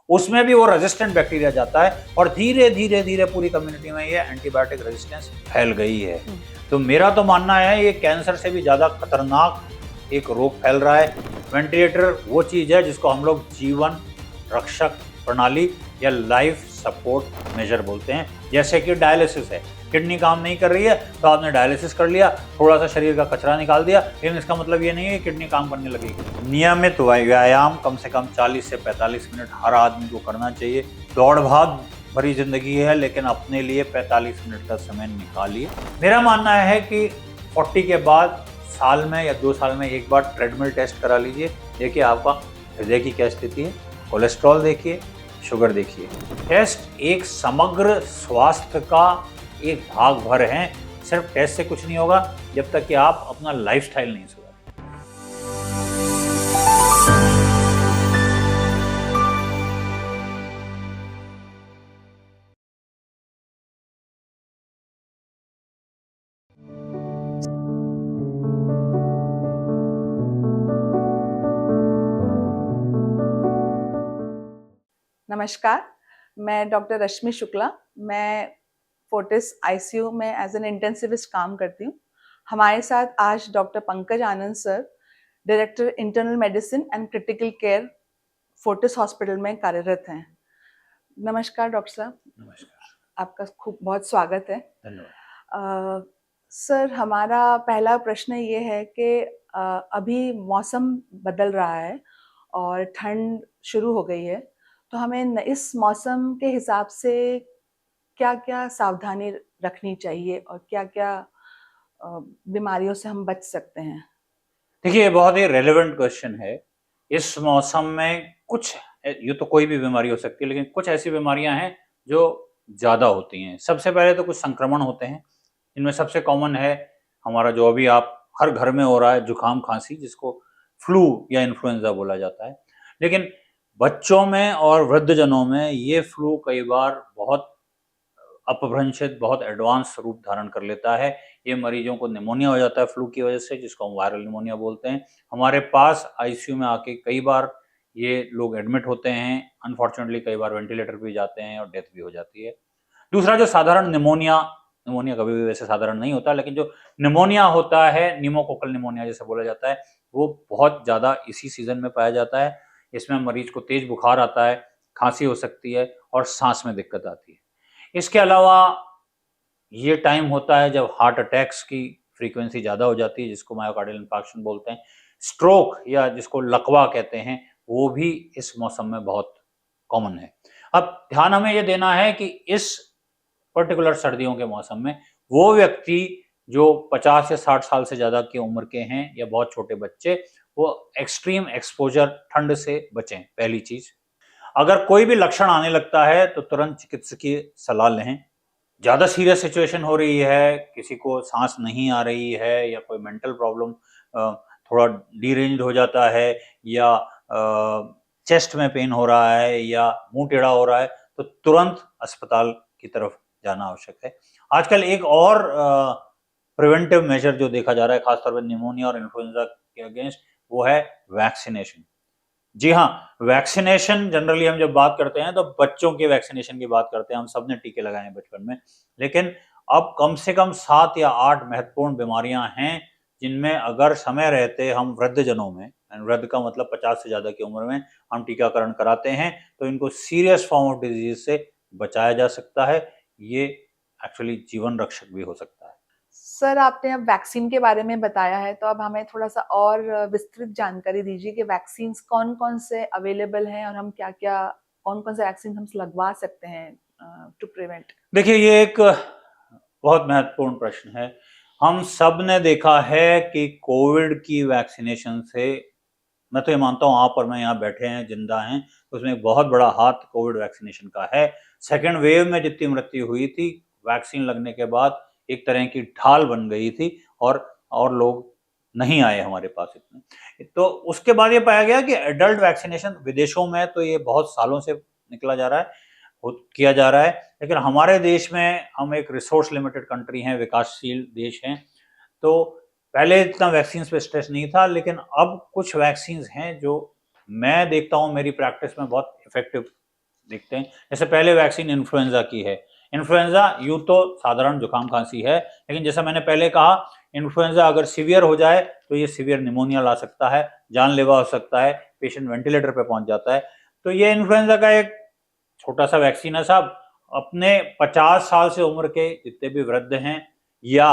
उसमें भी वो रेजिस्टेंट बैक्टीरिया जाता है और धीरे धीरे धीरे पूरी कम्युनिटी में ये एंटीबायोटिक रेजिस्टेंस फैल गई है। तो मेरा तो मानना है ये कैंसर से भी ज़्यादा खतरनाक एक रोग फैल रहा है। वेंटिलेटर वो चीज़ है जिसको हम लोग जीवन रक्षक प्रणाली या लाइफ सपोर्ट मेजर बोलते हैं। जैसे कि डायलिसिस है, किडनी काम नहीं कर रही है तो आपने डायलिसिस कर लिया, थोड़ा सा शरीर का कचरा निकाल दिया, लेकिन इसका मतलब ये नहीं है कि किडनी काम करने लगेगी। नियमित व्यायाम कम से कम 40 से 45 मिनट हर आदमी को करना चाहिए। दौड़ भाग भरी जिंदगी है, लेकिन अपने लिए 45 मिनट का समय निकालिए। मेरा मानना है कि 40 के बाद साल में या 2 साल में एक बार ट्रेडमिल टेस्ट करा लीजिए। देखिए आपका हृदय की क्या स्थिति है, कोलेस्ट्रॉल देखिए, शुगर देखिए। टेस्ट एक समग्र स्वास्थ्य का एक भाग भर है। सिर्फ टेस्ट से कुछ नहीं होगा जब तक कि आप अपना लाइफस्टाइल नहीं सुधारें। नमस्कार, मैं डॉक्टर रश्मि शुक्ला। मैं फोर्टिस आईसीयू में एज एन इंटेंसिविस्ट काम करती हूँ। हमारे साथ आज doctor Pankaj Anand sir, director internal medicine and critical care, Fortis hospital में कार्यरत हैं। नमस्कार डॉक्टर साहब। नमस्कार, आपका खूब बहुत स्वागत है। धन्यवाद। सर, हमारा पहला प्रश्न ये है कि अभी मौसम बदल रहा है और ठंड शुरू हो गई है, तो हमें इस मौसम के हिसाब से क्या-क्या सावधानी रखनी चाहिए और क्या-क्या बीमारियों से हम बच सकते हैं? देखिए, ये बहुत ही रेलेवेंट क्वेश्चन है। इस मौसम में कुछ ये तो कोई भी बीमारी हो सकती है, लेकिन कुछ ऐसी बीमारियां हैं जो ज़्यादा होती हैं। सबसे पहले तो कुछ संक्रमण होते हैं। इनमें सबसे कॉमन है हमारा जो अभी आप हर घर में हो रहा है, जुकाम खांसी, जिसको फ्लू या इन्फ्लुएंजा बोला जाता है। लेकिन बच्चों में और वृद्धजनों में ये फ्लू कई बार बहुत अपभ्रंशित, बहुत एडवांस रूप धारण कर लेता है। ये मरीजों को निमोनिया हो जाता है फ्लू की वजह से, जिसको हम वायरल निमोनिया बोलते हैं। हमारे पास आईसीयू में आके कई बार ये लोग एडमिट होते हैं। अनफॉर्चुनेटली कई बार वेंटिलेटर पे जाते हैं और डेथ भी हो जाती है। दूसरा जो साधारण निमोनिया, निमोनिया कभी भी वैसे साधारण नहीं होता, लेकिन जो निमोनिया होता है, निमोकोकल निमोनिया जिसे बोला जाता है, वो बहुत ज़्यादा इसी सीजन में पाया जाता है। इसमें मरीज को तेज बुखार आता है, खांसी हो सकती है और सांस में दिक्कत आती है। इसके अलावा ये टाइम होता है जब हार्ट अटैक्स की फ्रीक्वेंसी ज़्यादा हो जाती है, जिसको मायोकार्डियल इंफार्क्शन बोलते हैं। स्ट्रोक या जिसको लकवा कहते हैं, वो भी इस मौसम में बहुत कॉमन है। अब ध्यान हमें ये देना है कि इस पर्टिकुलर सर्दियों के मौसम में वो व्यक्ति जो 50 या 60 साल से ज़्यादा की उम्र के हैं या बहुत छोटे बच्चे, वो एक्सट्रीम एक्सपोजर ठंड से बचें। पहली चीज़, अगर कोई भी लक्षण आने लगता है तो तुरंत चिकित्सकीय सलाह लें। ज़्यादा सीरियस सिचुएशन हो रही है, किसी को सांस नहीं आ रही है या कोई मेंटल प्रॉब्लम थोड़ा डीरेंज्ड हो जाता है या चेस्ट में पेन हो रहा है या मुंह टेढ़ा हो रहा है, तो तुरंत अस्पताल की तरफ जाना आवश्यक है। आजकल एक और प्रिवेंटिव मेजर जो देखा जा रहा है खासतौर पर निमोनिया और इन्फ्लुएंजा के अगेंस्ट, वो है वैक्सीनेशन। जी हाँ, वैक्सीनेशन जनरली हम जब बात करते हैं तो बच्चों के वैक्सीनेशन की बात करते हैं। हम सबने टीके लगाए हैं बचपन में, लेकिन अब कम से कम 7 या 8 महत्वपूर्ण बीमारियां हैं जिनमें अगर समय रहते हम वृद्धजनों में, वृद्ध का मतलब 50 से ज़्यादा की उम्र में, हम टीकाकरण कराते हैं तो इनको सीरियस फॉर्म ऑफ डिजीज से बचाया जा सकता है। ये एक्चुअली जीवन रक्षक भी हो सकता है। सर, आपने अब वैक्सीन के बारे में बताया है, तो अब हमें थोड़ा-सा और विस्तृत जानकारी दीजिए कि वैक्सीन्स कौन-कौन से अवेलेबल हैं और हम क्या-क्या कौन-कौन से वैक्सीन हम लगवा सकते हैं टू प्रिवेंट? देखिए, ये एक बहुत महत्वपूर्ण प्रश्न है। हम सब ने देखा है कि कोविड की वैक्सीनेशन से, मैं तो ये मानता हूँ आप और मैं यहाँ बैठे हैं, जिंदा हैं, तो उसमें एक बहुत बड़ा हाथ कोविड वैक्सीनेशन का है। सेकेंड वेव में जितनी मृत्यु हुई थी, वैक्सीन लगने के बाद एक तरह की ढाल बन गई थी और लोग नहीं आए हमारे पास इतने। तो उसके बाद ये पाया गया कि एडल्ट वैक्सीनेशन विदेशों में तो ये बहुत सालों से निकला जा रहा है, किया जा रहा है, लेकिन हमारे देश में हम एक रिसोर्स लिमिटेड कंट्री हैं, विकासशील देश हैं, तो पहले इतना वैक्सीन पे स्ट्रेस नहीं था, लेकिन अब कुछ वैक्सीन हैं जो मैं देखता हूँ मेरी प्रैक्टिस में बहुत इफेक्टिव देखते हैं। जैसे पहले वैक्सीन इन्फ्लुएंजा की है। इन्फ्लुएंजा यूं तो साधारण जुकाम खांसी है, लेकिन जैसा मैंने पहले कहा, इन्फ्लुएंजा अगर सीवियर हो जाए तो ये सीवियर निमोनिया ला सकता है, जानलेवा हो सकता है, पेशेंट वेंटिलेटर पे पहुंच जाता है। तो ये इन्फ्लुएंजा का एक छोटा सा वैक्सीन है साहब। अपने 50 साल से उम्र के जितने भी वृद्ध हैं या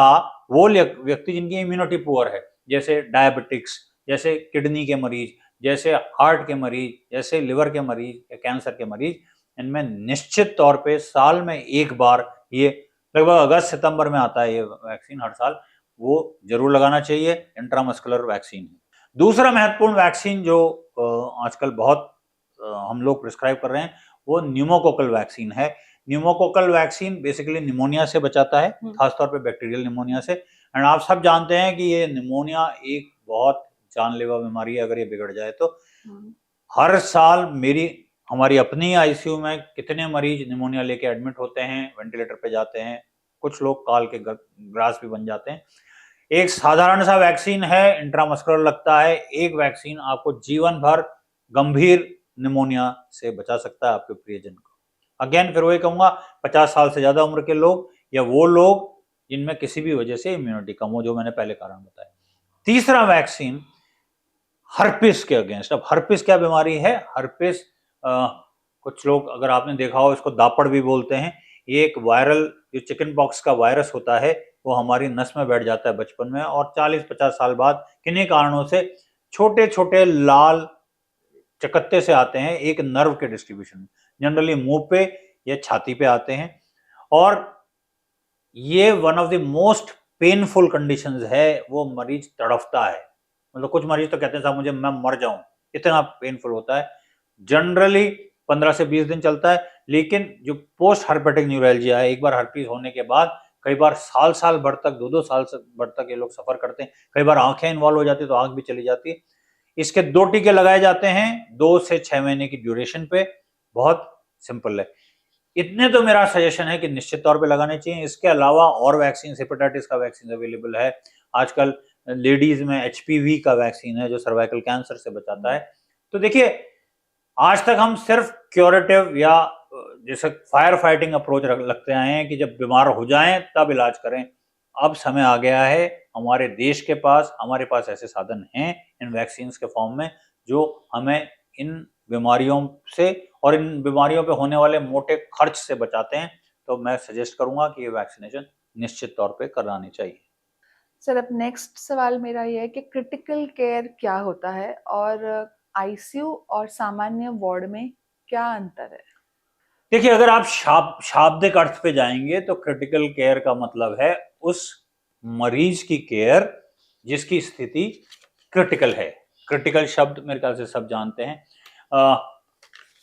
वो व्यक्ति जिनकी इम्यूनिटी पुअर है, जैसे डायबिटिक्स, जैसे किडनी के मरीज, जैसे हार्ट के मरीज, जैसे लिवर के मरीज या कैंसर के मरीज, इनमें निश्चित तौर पे साल में एक बार, ये लगभग अगस्त सितंबर में आता है ये वैक्सीन हर साल, वो जरूर लगाना चाहिए। इंट्रामस्कुलर वैक्सीन है। दूसरा महत्वपूर्ण वैक्सीन जो आजकल बहुत हम लोग प्रिस्क्राइब कर रहे हैं, वो न्यूमोकोकल वैक्सीन है। न्यूमोकोकल वैक्सीन बेसिकली निमोनिया से बचाता है, खासतौर पे बैक्टीरियल निमोनिया से। एंड आप सब जानते हैं कि ये निमोनिया एक बहुत जानलेवा बीमारी है। अगर ये बिगड़ जाए तो हर साल हमारी अपनी आईसीयू में कितने मरीज निमोनिया लेके एडमिट होते हैं, वेंटिलेटर पे जाते हैं, कुछ लोग काल के ग्रास भी बन जाते हैं। एक साधारण सा वैक्सीन है, इंट्रामस्कुलर लगता है। एक वैक्सीन आपको जीवन भर गंभीर निमोनिया से बचा सकता है, आपके प्रियजन को। अगेन फिर वही कहूंगा, 50 साल से ज्यादा उम्र के लोग या वो लोग जिनमें किसी भी वजह से इम्यूनिटी कम हो, जो मैंने पहले कारण बताया। तीसरा वैक्सीन हर्पिस के अगेंस्ट। अब हर्पिस क्या बीमारी है? हर्पिस कुछ लोग, अगर आपने देखा हो, इसको दापड़ भी बोलते हैं। ये एक वायरल, जो चिकन पॉक्स का वायरस होता है, वो हमारी नस में बैठ जाता है बचपन में, और 40-50 साल बाद किन्हीं कारणों से छोटे छोटे लाल चकत्ते से आते हैं, एक नर्व के डिस्ट्रीब्यूशन, जनरली मुंह पे या छाती पे आते हैं। और ये one of the most painful conditions है। वो मरीज तड़फता है, मतलब कुछ मरीज तो कहते हैं साहब मुझे, मैं मर जाऊं, इतना पेनफुल होता है। जनरली 15 से 20 दिन चलता है। लेकिन जो पोस्ट हर्पेटिक न्यूरैल्जिया है, एक बार हर्पीज होने के बाद कई बार साल साल भर तक, 2-2 साल भर तक ये लोग सफर करते हैं। कई बार आंखें इन्वॉल्व हो जाती है, तो आंख भी चली जाती है। इसके 2 टीके लगाए जाते हैं 2 से 6 महीने की ड्यूरेशन पे। बहुत सिंपल है। इतने तो मेरा सजेशन है कि निश्चित तौर पे लगाने चाहिए। इसके अलावा और वैक्सीन, हेपेटाइटिस का वैक्सीन अवेलेबल है आजकल। लेडीज में एचपीवी का वैक्सीन है, जो सर्वाइकल कैंसर से बचाता है। तो देखिए, आज तक हम सिर्फ क्योरेटिव या जैसे फायर फाइटिंग अप्रोच लगते आए हैं कि जब बीमार हो जाएं तब इलाज करें। अब समय आ गया है, हमारे देश के पास, हमारे पास ऐसे साधन हैं इन वैक्सीन के फॉर्म में, जो हमें इन बीमारियों से और इन बीमारियों पे होने वाले मोटे खर्च से बचाते हैं। तो मैं सजेस्ट करूंगा कि ये वैक्सीनेशन निश्चित तौर पे करानी चाहिए। सर, अब नेक्स्ट सवाल मेरा ये है कि क्रिटिकल केयर क्या होता है और आईसीयू और सामान्य वार्ड में क्या अंतर है? देखिए, अगर आप शाब्दिक अर्थ पे जाएंगे तो क्रिटिकल केयर का मतलब है उस मरीज की केयर जिसकी स्थिति क्रिटिकल है। क्रिटिकल शब्द मेरे ख्याल से सब जानते हैं।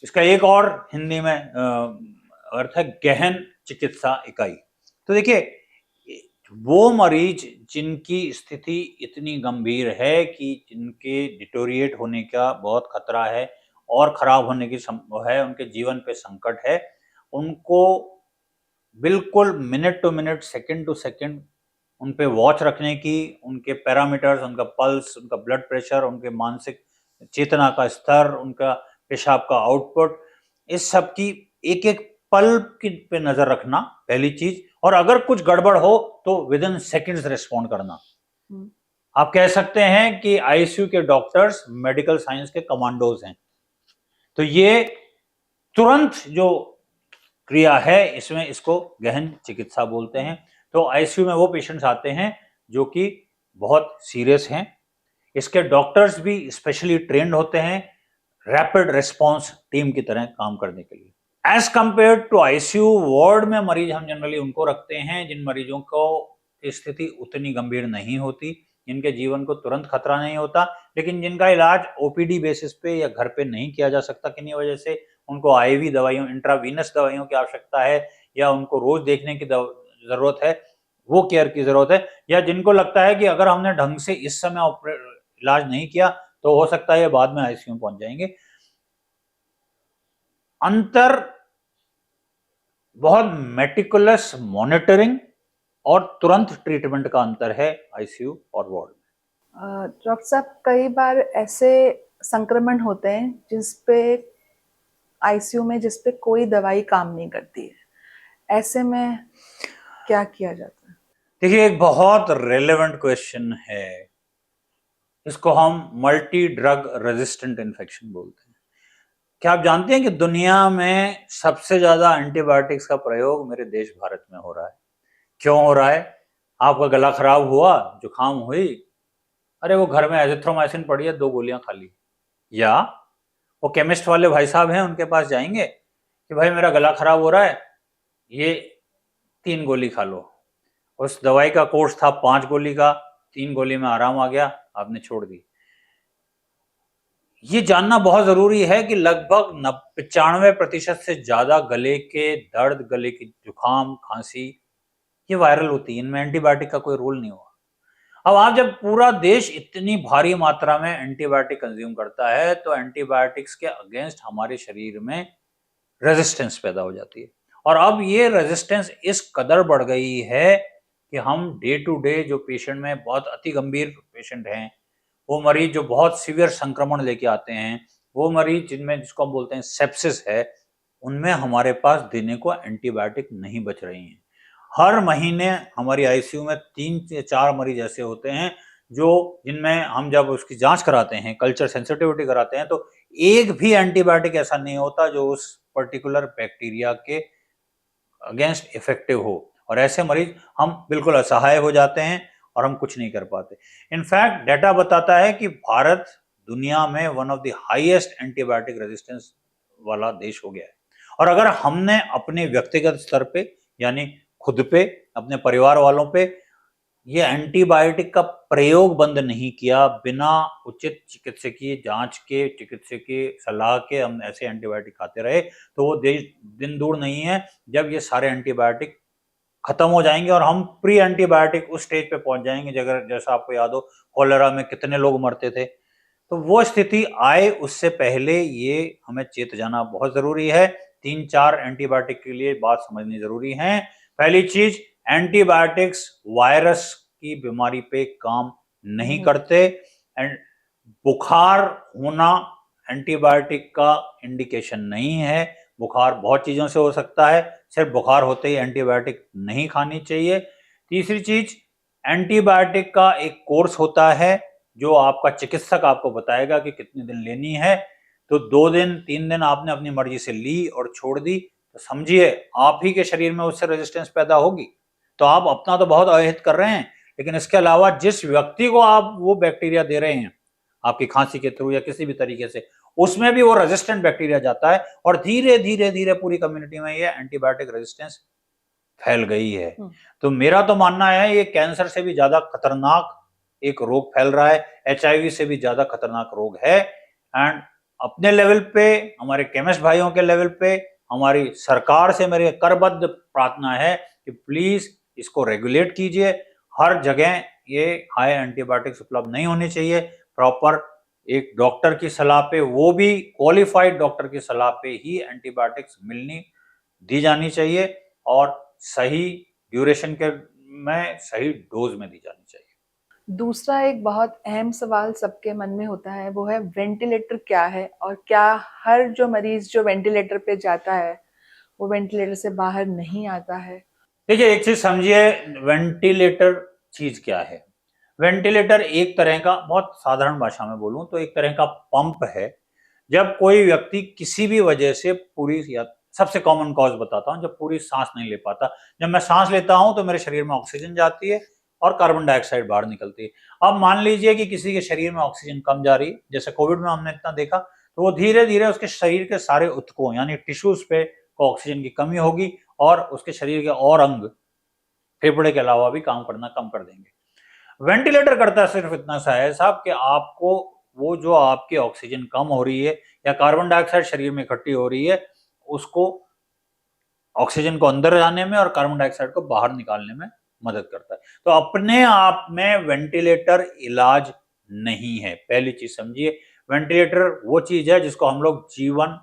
इसका एक और हिंदी में अर्थ है गहन चिकित्सा इकाई। तो देखिए, वो मरीज जिनकी स्थिति इतनी गंभीर है कि जिनके डिटोरिएट होने का बहुत खतरा है और खराब होने की संभव है, उनके जीवन पे संकट है, उनको बिल्कुल minute to minute, second to second उन पे वॉच रखने की, उनके पैरामीटर्स, उनका पल्स, उनका ब्लड प्रेशर, उनके मानसिक चेतना का स्तर, उनका पेशाब का आउटपुट, इस सब की एक एक पल की पे नजर रखना पहली चीज। और अगर कुछ गड़बड़ हो तो विद इन सेकेंड्स रिस्पॉन्ड करना। आप कह सकते हैं कि आईसीयू के डॉक्टर्स मेडिकल साइंस के कमांडोज हैं। तो ये तुरंत जो क्रिया है, इसमें इसको गहन चिकित्सा बोलते हैं। तो आईसीयू में वो पेशेंट्स आते हैं जो कि बहुत सीरियस हैं। इसके डॉक्टर्स भी स्पेशली ट्रेंड होते हैं रैपिड रिस्पांस टीम की तरह काम करने के लिए। As compare to ICU ward में मरीज हम जनरली उनको रखते हैं जिन मरीजों को स्थिति उतनी गंभीर नहीं होती, जिनके जीवन को तुरंत खतरा नहीं होता, लेकिन जिनका इलाज ओपीडी बेसिस पे या घर पे नहीं किया जा सकता किन्हीं वजह से। उनको आईवी दवाइयों, इंट्रावीनस दवाइयों की आवश्यकता है, या उनको रोज देखने की जरूरत है, वो केयर की जरूरत है। या जिनको लगता है कि अगर हमने ढंग से इस समय इलाज नहीं किया तो हो सकता है बाद में आईसीयू में पहुंच जाएंगे। अंतर बहुत मेटिकुलस मॉनिटरिंग और तुरंत ट्रीटमेंट का अंतर है आईसीयू और वार्ड में। डॉक्टर साहब, कई बार ऐसे संक्रमण होते हैं जिस पे आईसीयू में जिस पे कोई दवाई काम नहीं करती है, ऐसे में क्या किया जाता है? देखिए, एक बहुत रेलेवेंट क्वेश्चन है। इसको हम मल्टी ड्रग रेजिस्टेंट इन्फेक्शन बोलते हैं। क्या आप जानते हैं कि दुनिया में सबसे ज्यादा एंटीबायोटिक्स का प्रयोग मेरे देश भारत में हो रहा है? क्यों हो रहा है? आपका गला खराब हुआ, जुकाम हुई, अरे वो घर में एजिथ्रोमाइसिन पड़ी है, 2 गोलियां खा ली। या वो केमिस्ट वाले भाई साहब हैं, उनके पास जाएंगे कि भाई मेरा गला खराब हो रहा है, ये 3 गोली खा लो। उस दवाई का कोर्स था 5 गोली का, 3 गोली में आराम आ गया, आपने छोड़ दी। ये जानना बहुत जरूरी है कि लगभग 95% से ज्यादा गले के दर्द, गले की जुकाम, खांसी, ये वायरल होती है। इनमें एंटीबायोटिक का कोई रोल नहीं हुआ। अब आप जब पूरा देश इतनी भारी मात्रा में एंटीबायोटिक कंज्यूम करता है तो एंटीबायोटिक्स के अगेंस्ट हमारे शरीर में रेजिस्टेंस पैदा हो जाती है। और अब ये रेजिस्टेंस इस कदर बढ़ गई है कि हम डे टू डे जो पेशेंट में बहुत अति गंभीर पेशेंट हैं, वो मरीज जो बहुत सीवियर संक्रमण लेके आते हैं, वो मरीज जिसको हम बोलते हैं सेप्सिस है, उनमें हमारे पास देने को एंटीबायोटिक नहीं बच रही हैं। हर महीने हमारी आईसीयू में 3 से 4 मरीज ऐसे होते हैं जिनमें हम जब उसकी जांच कराते हैं, कल्चर सेंसिटिविटी कराते हैं, तो एक भी एंटीबायोटिक ऐसा नहीं होता जो उस पर्टिकुलर बैक्टीरिया के अगेंस्ट इफेक्टिव हो। और ऐसे मरीज हम बिल्कुल असहाय हो जाते हैं और हम कुछ नहीं कर पाते। इनफैक्ट डाटा बताता है कि भारत दुनिया में one of the highest antibiotic resistance वाला देश हो गया है। और अगर हमने अपने व्यक्तिगत स्तर पे, यानी खुद पे, अपने परिवार वालों पे ये एंटीबायोटिक का प्रयोग बंद नहीं किया, बिना उचित चिकित्सकीय जांच के, चिकित्सकीय सलाह के हम ऐसे एंटीबायोटिक खाते रहे, तो वो दिन दूर नहीं है जब ये सारे एंटीबायोटिक खत्म हो जाएंगे और हम प्री एंटीबायोटिक उस स्टेज पे पहुंच जाएंगे। जैसा आपको याद हो, कॉलेरा में कितने लोग मरते थे। तो वो स्थिति आए उससे पहले ये हमें चेत जाना बहुत जरूरी है। 3-4 एंटीबायोटिक के लिए बात समझनी जरूरी है। पहली चीज, एंटीबायोटिक्स वायरस की बीमारी पे काम नहीं करते। एंड बुखार होना एंटीबायोटिक का इंडिकेशन नहीं है। बुखार बहुत चीजों से हो सकता है, सिर्फ बुखार होते ही एंटीबायोटिक नहीं खानी चाहिए। तीसरी चीज, एंटीबायोटिक का एक कोर्स होता है जो आपका चिकित्सक आपको बताएगा कि कितने दिन लेनी है। तो 2 दिन 3 दिन आपने अपनी मर्जी से ली और छोड़ दी, तो समझिए आप ही के शरीर में उससे रेजिस्टेंस पैदा होगी। तो आप अपना तो बहुत अहित कर रहे हैं, लेकिन इसके अलावा जिस व्यक्ति को आप वो बैक्टीरिया दे रहे हैं आपकी खांसी के थ्रू या किसी भी तरीके से, उसमें भी वो रेजिस्टेंट बैक्टीरिया जाता है और धीरे धीरे धीरे पूरी कम्युनिटी में ये एंटीबायोटिक रेजिस्टेंस फैल गई है। तो मेरा तो मानना है ये कैंसर से भी ज्यादा खतरनाक एक रोग फैल रहा है, एचआईवी से भी ज्यादा खतरनाक रोग है। एंड अपने लेवल पे, हमारे केमिस्ट भाइयों के लेवल पे, हमारी सरकार से मेरी करबद्ध प्रार्थना है कि प्लीज इसको रेगुलेट कीजिए। हर जगह ये हाई एंटीबायोटिक्स उपलब्ध नहीं होनी चाहिए। प्रॉपर एक डॉक्टर की सलाह पे, वो भी क्वालिफाइड डॉक्टर की सलाह पे ही एंटीबायोटिक्स दी जानी चाहिए और सही ड्यूरेशन में सही डोज में दी जानी चाहिए। दूसरा एक बहुत अहम सवाल सबके मन में होता है, वो है वेंटिलेटर क्या है, और क्या हर जो मरीज जो वेंटिलेटर पे जाता है वो वेंटिलेटर से बाहर नहीं आता है? देखिए, एक चीज समझिए, वेंटिलेटर चीज क्या है। वेंटिलेटर एक तरह का, बहुत साधारण भाषा में बोलूं तो एक तरह का पंप है। जब कोई व्यक्ति किसी भी वजह से पूरी, या सबसे कॉमन कॉज बताता हूं, जब पूरी सांस नहीं ले पाता। जब मैं सांस लेता हूं तो मेरे शरीर में ऑक्सीजन जाती है और कार्बन डाइऑक्साइड बाहर निकलती है। अब मान लीजिए कि किसी के शरीर में ऑक्सीजन कम जा रही है, जैसे कोविड में हमने इतना देखा, तो वो धीरे धीरे उसके शरीर के सारे ऊतकों यानी टिश्यूज पे ऑक्सीजन की कमी होगी और उसके शरीर के और अंग फेफड़े के अलावा भी काम करना कम कर देंगे। वेंटिलेटर करता सिर्फ इतना सा है साहब कि आपको वो जो आपकी ऑक्सीजन कम हो रही है या कार्बन डाइऑक्साइड शरीर में इकट्ठी हो रही है, उसको ऑक्सीजन को अंदर जाने में और कार्बन डाइऑक्साइड को बाहर निकालने में मदद करता है। तो अपने आप में वेंटिलेटर इलाज नहीं है, पहली चीज समझिए। वेंटिलेटर वो चीज है जिसको हम लोग जीवन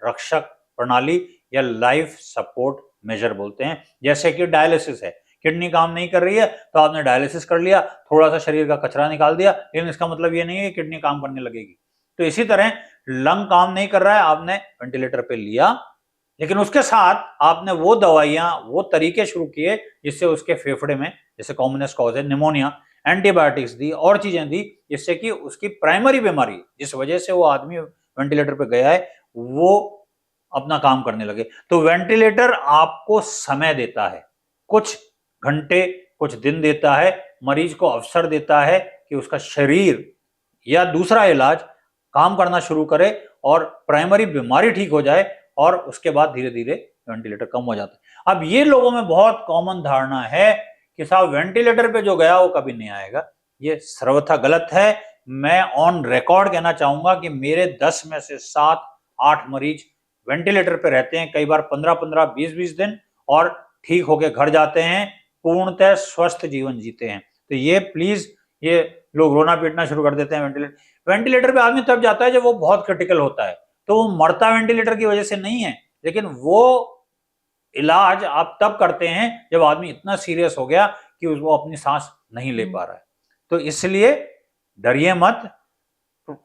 रक्षक प्रणाली या लाइफ सपोर्ट मेजर बोलते हैं। जैसे कि डायलिसिस है, किडनी काम नहीं कर रही है तो आपने डायलिसिस कर लिया, थोड़ा सा शरीर का कचरा निकाल दिया, लेकिन इसका मतलब ये नहीं है कि किडनी काम करने लगेगी। तो इसी तरह लंग काम नहीं कर रहा है, आपने वेंटिलेटर पे लिया, लेकिन उसके साथ आपने वो दवाइयां, वो तरीके शुरू किए जिससे उसके फेफड़े में, जैसे कॉमनेस्ट कॉज है निमोनिया, एंटीबायोटिक्स दी और चीजें दी, जिससे कि उसकी प्राइमरी बीमारी जिस वजह से वो आदमी वेंटिलेटर पे गया है वो अपना काम करने लगे। तो वेंटिलेटर आपको समय देता है, कुछ घंटे कुछ दिन देता है, मरीज को अवसर देता है कि उसका शरीर या दूसरा इलाज काम करना शुरू करे और प्राइमरी बीमारी ठीक हो जाए, और उसके बाद धीरे धीरे वेंटिलेटर कम हो जाता है। अब ये लोगों में बहुत कॉमन धारणा है कि साहब वेंटिलेटर पे जो गया वो कभी नहीं आएगा। ये सर्वथा गलत है। मैं ऑन रिकॉर्ड कहना चाहूंगा कि मेरे 10 में से 7-8 मरीज वेंटिलेटर पे रहते हैं, कई बार 15-15, 20-20 दिन, और ठीक होके घर जाते हैं, पूर्णतः स्वस्थ जीवन जीते हैं। तो ये प्लीज, ये लोग रोना पीटना शुरू कर देते हैं वेंटिलेटर पे आदमी तब जाता है जब वो बहुत क्रिटिकल होता है, तो वो मरता वेंटिलेटर की वजह से नहीं है, लेकिन वो इलाज आप तब करते हैं जब आदमी इतना सीरियस हो गया कि वो अपनी सांस नहीं ले पा रहा है। तो इसलिए डरिए मत,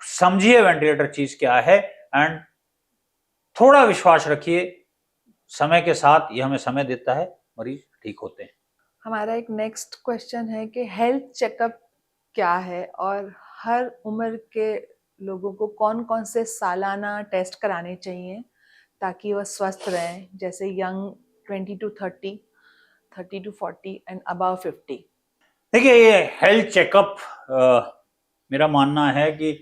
समझिए वेंटिलेटर चीज क्या है, एंड थोड़ा विश्वास रखिए, समय के साथ ये हमें समय देता है, मरीज ठीक होते हैं। हमारा एक नेक्स्ट क्वेश्चन है कि हेल्थ चेकअप क्या है और हर उम्र के लोगों को कौन कौन से सालाना टेस्ट कराने चाहिए ताकि वह स्वस्थ रहें, जैसे young 20 to 30, 30 to 40 and above 50। देखिए, ये हेल्थ चेकअप मेरा मानना है कि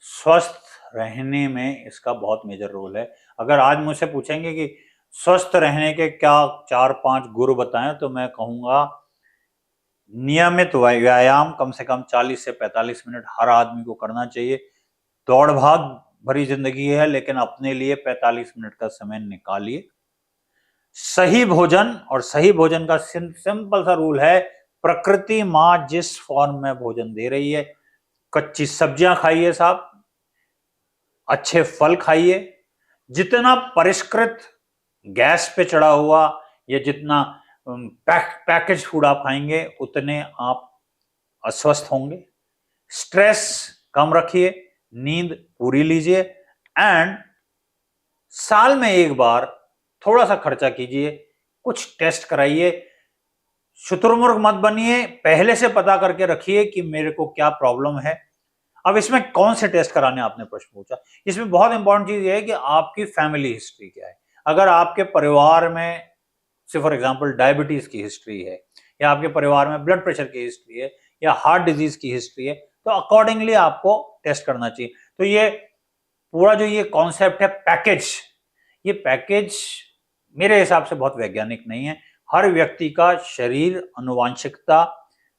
स्वस्थ रहने में इसका बहुत मेजर रोल है। अगर आज मुझसे पूछेंगे कि स्वस्थ रहने के क्या 4-5 गुर बताएं, तो मैं कहूंगा नियमित व्यायाम कम से कम 40 से 45 मिनट हर आदमी को करना चाहिए। दौड़ भाग भरी जिंदगी है, लेकिन अपने लिए 45 मिनट का समय निकालिए। सही भोजन, और सही भोजन का सिंपल सा रूल है, प्रकृति माँ जिस फॉर्म में भोजन दे रही है, कच्ची सब्जियां खाइए साहब, अच्छे फल खाइए। जितना परिष्कृत गैस पे चढ़ा हुआ या जितना पैकेज फूड आप खाएंगे उतने आप अस्वस्थ होंगे। स्ट्रेस कम रखिए, नींद पूरी लीजिए, एंड साल में एक बार थोड़ा सा खर्चा कीजिए, कुछ टेस्ट कराइए। शुतुरमुर्ग मत बनिए, पहले से पता करके रखिए कि मेरे को क्या प्रॉब्लम है। अब इसमें कौन से टेस्ट कराने, आपने प्रश्न पूछा, इसमें बहुत इंपॉर्टेंट चीज ये है कि आपकी फैमिली हिस्ट्री क्या है। अगर आपके परिवार में से फॉर एग्जांपल डायबिटीज की हिस्ट्री है, या आपके परिवार में ब्लड प्रेशर की हिस्ट्री है, या हार्ट डिजीज की हिस्ट्री है, तो अकॉर्डिंगली आपको टेस्ट करना चाहिए। तो ये पूरा जो ये कॉन्सेप्ट है पैकेज, ये पैकेज मेरे हिसाब से बहुत वैज्ञानिक नहीं है। हर व्यक्ति का शरीर, अनुवांशिकता,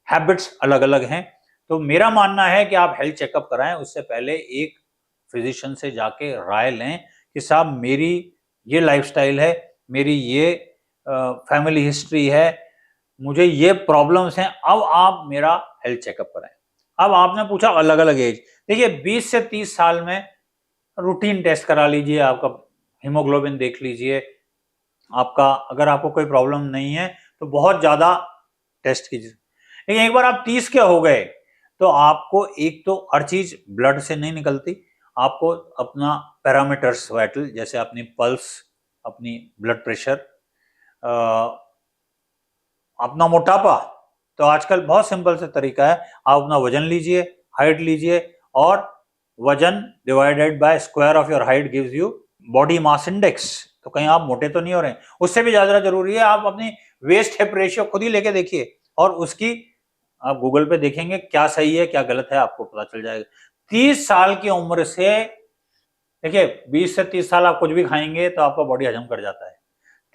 हैबिट्स अलग अलग हैं। तो मेरा मानना है कि आप हेल्थ चेकअप कराएं, उससे पहले एक फिजिशियन से जाके राय लें कि साहब मेरी ये लाइफस्टाइल है, मेरी ये फैमिली हिस्ट्री है, मुझे ये प्रॉब्लम्स हैं, अब आप मेरा हेल्थ चेकअप कराएं। अब आपने पूछा अलग अलग एज, देखिए 20 से 30 साल में रूटीन टेस्ट करा लीजिए, आपका हीमोग्लोबिन देख लीजिए, आपका अगर आपको कोई प्रॉब्लम नहीं है तो बहुत ज्यादा टेस्ट कीजिए। लेकिन एक बार आप 30 के हो गए तो आपको एक तो हर चीज ब्लड से नहीं निकलती, आपको अपना पैरामीटर्स वाइटल, जैसे अपनी पल्स, अपनी ब्लड प्रेशर, अपना मोटापा, तो आजकल बहुत सिंपल से तरीका है, आप अपना वजन लीजिए, हाइट लीजिए, और वजन divided by square of your height gives you body mass index. तो कहीं आप मोटे तो नहीं हो रहे हैं। उससे भी ज्यादा जरूरी है आप अपनी वेस्ट हिप रेशियो खुद ही लेके देखिए, और उसकी आप गूगल पे देखेंगे क्या सही है क्या गलत है, आपको पता चल जाएगा। 30 साल की उम्र से, देखिए 20 से 30 साल आप कुछ भी खाएंगे तो आपका बॉडी हजम कर जाता है।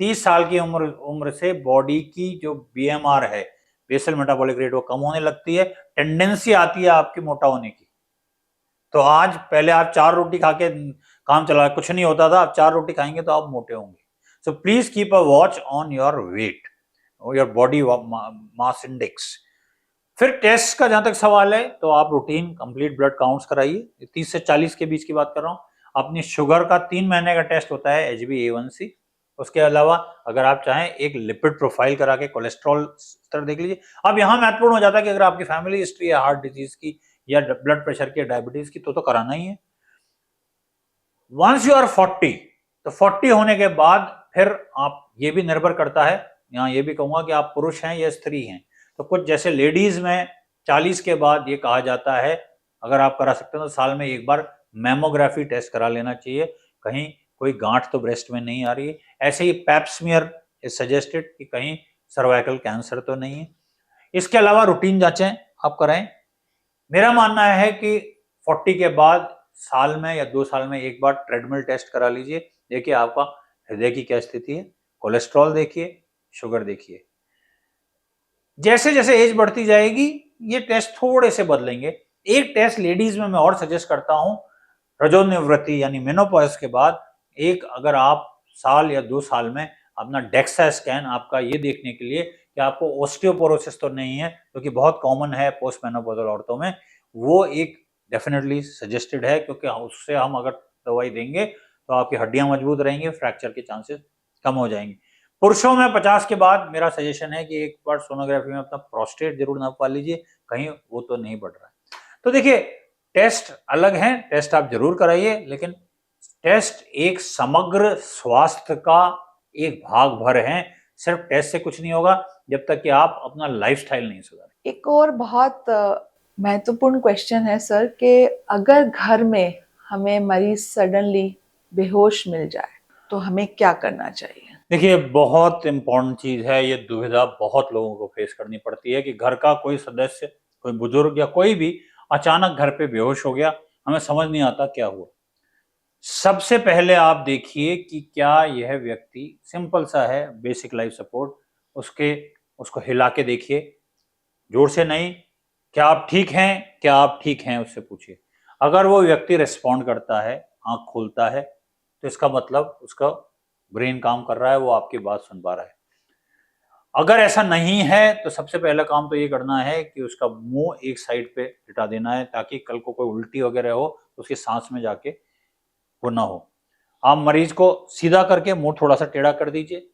30 साल की उम्र से बॉडी की जो बीएमआर है, बेसल मेटाबॉलिक रेट, वो कम होने लगती है, टेंडेंसी आती है आपकी मोटा होने की। तो आज पहले आप 4 रोटी खा के काम चला, कुछ नहीं होता था, आप 4 रोटी खाएंगे तो आप मोटे होंगे। So please keep a watch on your weight, your body mass index. फिर टेस्ट का जहां तक सवाल है, तो आप रूटीन कंप्लीट ब्लड काउंट्स कराइए, 30 से 40 के बीच की बात कर रहा हूं। अपनी शुगर का 3 महीने का टेस्ट होता है, HbA1c। उसके अलावा अगर आप चाहें एक लिपिड प्रोफाइल करा के कोलेस्ट्रॉल स्तर देख लीजिए। अब यहां महत्वपूर्ण हो जाता है कि अगर आपकी फैमिली हिस्ट्री है हार्ट डिजीज की या ब्लड प्रेशर की, डायबिटीज की, तो कराना ही है। वंस यू आर 40, तो 40 होने के बाद फिर आप, ये भी निर्भर करता है, यहाँ ये भी कहूंगा कि आप पुरुष हैं या स्त्री हैं। तो कुछ जैसे लेडीज में 40 के बाद ये कहा जाता है, अगर आप करा सकते हैं तो साल में एक बार मैमोग्राफी टेस्ट करा लेना चाहिए, कहीं कोई गांठ तो ब्रेस्ट में नहीं आ रही है। ऐसे ही पैप स्मीयर इज सजेस्टेड कि कहीं सर्वाइकल कैंसर तो नहीं है। इसके अलावा रूटीन जांचें आप कराएं। मेरा मानना है कि 40 के बाद साल में या 2 साल में एक बार ट्रेडमिल टेस्ट करा लीजिए, देखिए आपका हृदय की क्या स्थिति है, कोलेस्ट्रॉल देखिए, शुगर देखिए। जैसे जैसे एज बढ़ती जाएगी ये टेस्ट थोड़े से बदलेंगे। एक टेस्ट लेडीज में मैं और सजेस्ट करता हूं, रजोनिवृत्ति यानी मेनोपॉज के बाद एक, अगर आप साल या 2 साल में अपना डेक्सा स्कैन आपका ये देखने के लिए कि आपको ऑस्टियोपोरोसिस तो नहीं है, जो कि बहुत कॉमन है पोस्ट मेनोपॉजल औरतों में, वो एक डेफिनेटली सजेस्टेड है, क्योंकि उससे हम अगर दवाई देंगे तो आपकी हड्डियां मजबूत रहेंगी, फ्रैक्चर के चांसेस कम हो जाएंगे। पुरुषों में 50 के बाद मेरा सजेशन है कि एक बार सोनोग्राफी में अपना प्रोस्टेट जरूर नापवा लीजिए, कहीं वो तो नहीं बढ़ रहा है। तो देखिए टेस्ट अलग हैं, टेस्ट आप जरूर कराइए, लेकिन टेस्ट एक समग्र स्वास्थ्य का एक भाग भर है। सिर्फ टेस्ट से कुछ नहीं होगा जब तक कि आप अपना लाइफस्टाइल नहीं सुधारें। एक और बहुत महत्वपूर्ण क्वेश्चन है सर कि अगर घर में हमें मरीज सडनली बेहोश मिल जाए तो हमें क्या करना चाहिए? देखिए बहुत इंपॉर्टेंट चीज है, ये दुविधा बहुत लोगों को फेस करनी पड़ती है कि घर का कोई सदस्य, कोई बुजुर्ग या कोई भी अचानक घर पे बेहोश हो गया, हमें समझ नहीं आता क्या हुआ। सबसे पहले आप देखिए कि क्या यह व्यक्ति, सिंपल सा है बेसिक लाइफ सपोर्ट, उसको हिला के देखिए, जोर से नहीं, क्या आप ठीक हैं, क्या आप ठीक हैं, उससे पूछिए। अगर वो व्यक्ति रिस्पॉन्ड करता है, आंख खोलता है, तो इसका मतलब उसका ब्रेन काम कर रहा है, वो आपकी बात सुन पा रहा है। अगर ऐसा नहीं है तो सबसे पहला काम तो ये करना है कि उसका मुंह एक साइड पे हटा देना है, ताकि कल को कोई उल्टी वगैरह हो तो उसकी सांस में जाके वो ना हो। आप मरीज को सीधा करके मुंह थोड़ा सा टेढ़ा कर दीजिए।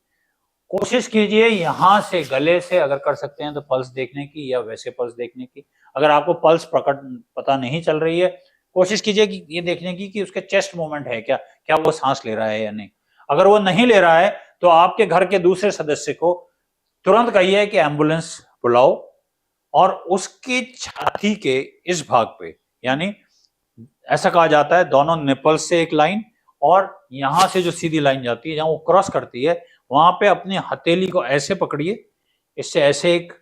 कोशिश कीजिए यहां से, गले से अगर कर सकते हैं तो पल्स देखने की, या वैसे पल्स देखने की। अगर आपको पल्स प्रकट पता नहीं चल रही है, कोशिश कीजिए कि ये देखने की कि उसके चेस्ट मूवमेंट है क्या, क्या वो सांस ले रहा है या नहीं। अगर वो नहीं ले रहा है तो आपके घर के दूसरे सदस्य को तुरंत कहिए कि एम्बुलेंस बुलाओ, और उसकी छाती के इस भाग पे, यानी ऐसा कहा जाता है दोनों निपल्स से एक लाइन, और यहां से जो सीधी लाइन जाती है जहां वो क्रॉस करती है, वहां पे अपनी हथेली को ऐसे पकड़िए, इससे ऐसे एक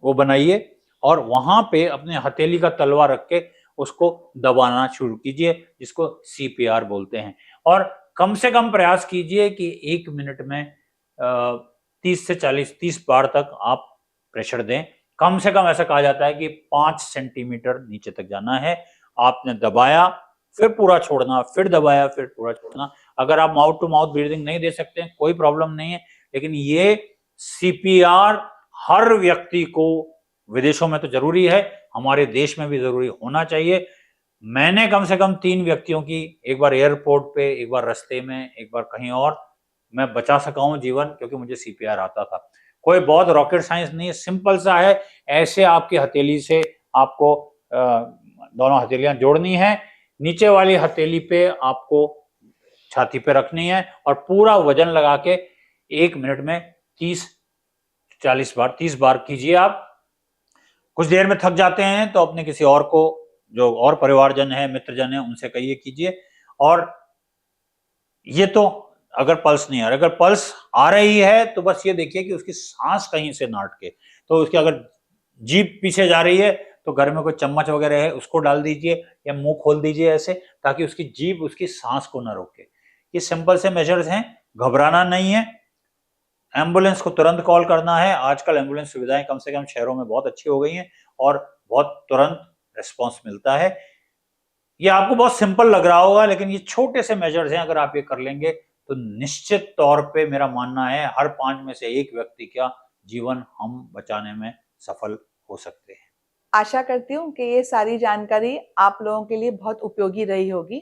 वो बनाइए, और वहां पे अपने हथेली का तलवा रख के उसको दबाना शुरू कीजिए, जिसको CPR बोलते हैं। और कम से कम प्रयास कीजिए कि 1 मिनट में 30 से 30 बार तक आप प्रेशर दें। कम से कम ऐसा कहा जाता है कि 5 सेंटीमीटर नीचे तक जाना है। आपने दबाया, फिर पूरा छोड़ना, फिर दबाया, फिर पूरा छोड़ना। अगर आप माउथ टू माउथ ब्रीदिंग नहीं दे सकते हैं, कोई प्रॉब्लम नहीं है, लेकिन ये CPR हर व्यक्ति को, विदेशों में तो जरूरी है, हमारे देश में भी जरूरी होना चाहिए। मैंने कम से कम 3 व्यक्तियों की, एक बार एयरपोर्ट पे, एक बार रास्ते में, एक बार कहीं और, मैं बचा सका हूं जीवन, क्योंकि मुझे CPR आता था। कोई बहुत रॉकेट साइंस नहीं है, सिंपल सा है। ऐसे आपकी हथेली से आपको दोनों हथेलियां जोड़नी है, नीचे वाली हथेली पे आपको छाती पे रखनी है, और पूरा वजन लगा के 1 मिनट में 30 बार कीजिए। आप कुछ देर में थक जाते हैं तो अपने किसी और को, जो और परिवारजन है, मित्रजन है, उनसे कहिए कीजिए। और ये तो अगर पल्स नहीं आ रहा, अगर पल्स आ रही है तो बस ये देखिए कि उसकी सांस कहीं से ना अटके। तो उसकी अगर जीभ पीछे जा रही है तो घर में कोई चम्मच वगैरह है उसको डाल दीजिए, या मुंह खोल दीजिए ऐसे, ताकि उसकी जीभ उसकी सांस को ना रोके। ये सिंपल से मेजर्स हैं, घबराना नहीं है। एम्बुलेंस को तुरंत कॉल करना है। आजकल एम्बुलेंस सुविधाएं कम से कम शहरों में बहुत अच्छी हो गई हैं, और बहुत तुरंत रिस्पॉन्स मिलता है। ये आपको बहुत सिंपल लग रहा होगा, लेकिन ये छोटे से मेजर्स हैं, अगर आप ये कर लेंगे तो निश्चित तौर पे मेरा मानना है हर 5 में से 1 व्यक्ति का जीवन हम बचाने में सफल हो सकते हैं। आशा करती हूँ कि ये सारी जानकारी आप लोगों के लिए बहुत उपयोगी रही होगी।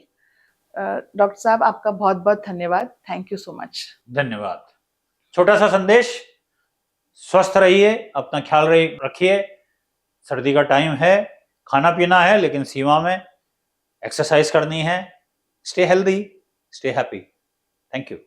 डॉक्टर साहब, आपका बहुत बहुत धन्यवाद। Thank you so much. धन्यवाद। छोटा सा संदेश, स्वस्थ रहिए, अपना ख्याल रखिए। सर्दी का टाइम है, खाना पीना है लेकिन सीमा में, एक्सरसाइज करनी है। Stay healthy. Stay happy. Thank you.